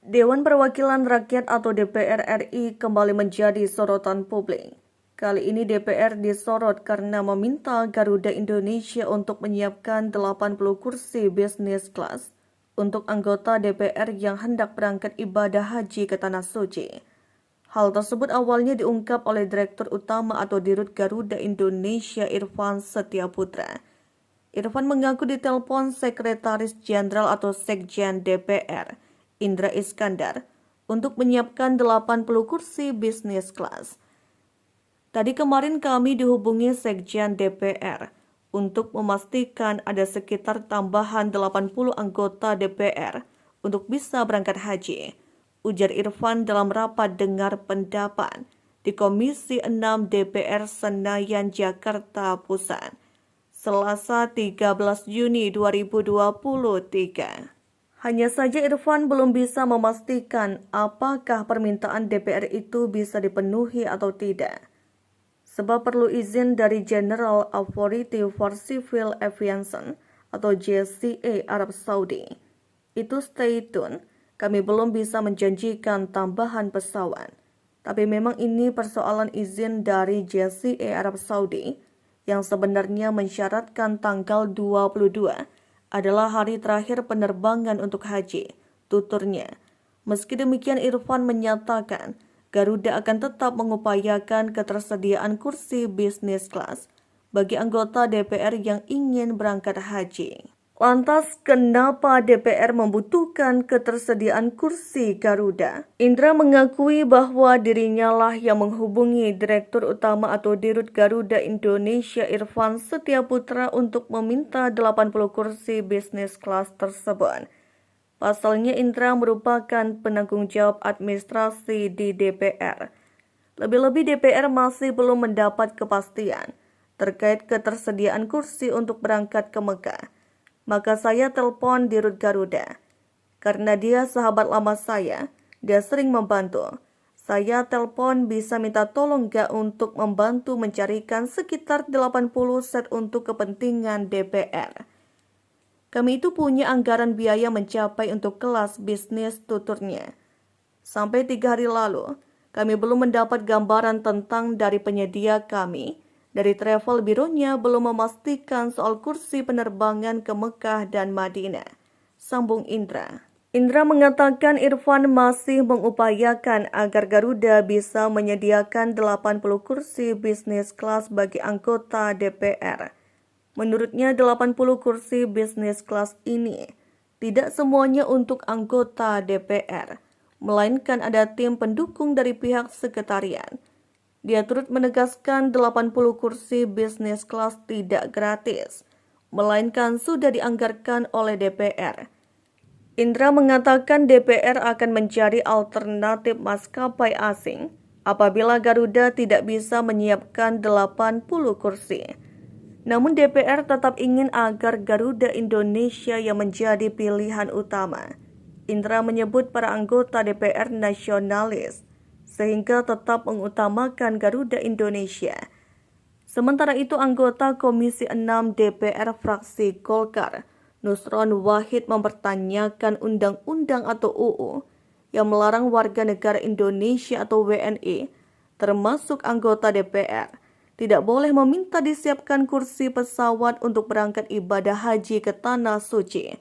Dewan Perwakilan Rakyat atau DPR RI kembali menjadi sorotan publik. Kali ini DPR disorot karena meminta Garuda Indonesia untuk menyiapkan 80 kursi bisnis kelas untuk anggota DPR yang hendak berangkat ibadah haji ke Tanah Suci. Hal tersebut awalnya diungkap oleh Direktur Utama atau Dirut Garuda Indonesia Irfan Setiaputra. Irfan mengaku ditelepon Sekretaris Jenderal atau Sekjen DPR, Indra Iskandar, untuk menyiapkan 80 kursi bisnis kelas. Tadi kemarin kami dihubungi Sekjen DPR untuk memastikan ada sekitar tambahan 80 anggota DPR untuk bisa berangkat haji, ujar Irfan dalam rapat dengar pendapat di Komisi 6 DPR Senayan, Jakarta Pusat, Selasa 13 Juni 2023. Hanya saja Irfan belum bisa memastikan apakah permintaan DPR itu bisa dipenuhi atau tidak. Sebab perlu izin dari General Authority for Civil Aviation atau GCA Arab Saudi. Itu stay tune, kami belum bisa menjanjikan tambahan pesawat. Tapi memang ini persoalan izin dari GCA Arab Saudi yang sebenarnya mensyaratkan tanggal 22 adalah hari terakhir penerbangan untuk haji, tuturnya. Meski demikian, Irfan menyatakan Garuda akan tetap mengupayakan ketersediaan kursi bisnis kelas bagi anggota DPR yang ingin berangkat haji. Lantas, kenapa DPR membutuhkan ketersediaan kursi Garuda? Indra mengakui bahwa dirinya lah yang menghubungi Direktur Utama atau Dirut Garuda Indonesia Irfan Setiaputra untuk meminta 80 kursi bisnis kelas tersebut. Pasalnya Indra merupakan penanggung jawab administrasi di DPR. Lebih-lebih DPR masih belum mendapat kepastian terkait ketersediaan kursi untuk berangkat ke Mekah. Maka saya telepon Dirut Garuda. Karena dia sahabat lama saya, dia sering membantu. Saya telepon bisa minta tolong gak untuk membantu mencarikan sekitar 80 set untuk kepentingan DPR. Kami itu punya anggaran biaya mencapai untuk kelas bisnis, tuturnya. Sampai 3 hari lalu, kami belum mendapat gambaran tentang dari penyedia kami. Dari travel bironya belum memastikan soal kursi penerbangan ke Mekah dan Madinah, sambung Indra. Indra mengatakan Irfan masih mengupayakan agar Garuda bisa menyediakan 80 kursi bisnis kelas bagi anggota DPR. Menurutnya 80 kursi bisnis kelas ini tidak semuanya untuk anggota DPR, melainkan ada tim pendukung dari pihak sekretariat. Dia turut menegaskan 80 kursi bisnis kelas tidak gratis, melainkan sudah dianggarkan oleh DPR. Indra mengatakan DPR akan mencari alternatif maskapai asing apabila Garuda tidak bisa menyiapkan 80 kursi. Namun DPR tetap ingin agar Garuda Indonesia yang menjadi pilihan utama. Indra menyebut para anggota DPR nasionalis sehingga tetap mengutamakan Garuda Indonesia. Sementara itu, anggota Komisi 6 DPR fraksi Golkar, Nusron Wahid mempertanyakan undang-undang atau UU yang melarang warga negara Indonesia atau WNI, termasuk anggota DPR, tidak boleh meminta disiapkan kursi pesawat untuk berangkat ibadah haji ke Tanah Suci.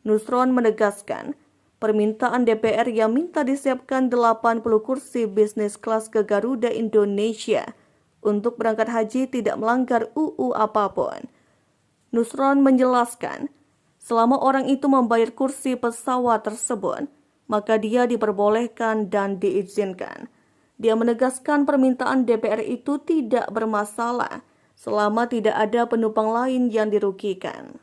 Nusron menegaskan, permintaan DPR yang minta disiapkan 80 kursi bisnis kelas ke Garuda Indonesia untuk berangkat haji tidak melanggar UU apapun. Nusron menjelaskan, selama orang itu membayar kursi pesawat tersebut, maka dia diperbolehkan dan diizinkan. Dia menegaskan permintaan DPR itu tidak bermasalah selama tidak ada penumpang lain yang dirugikan.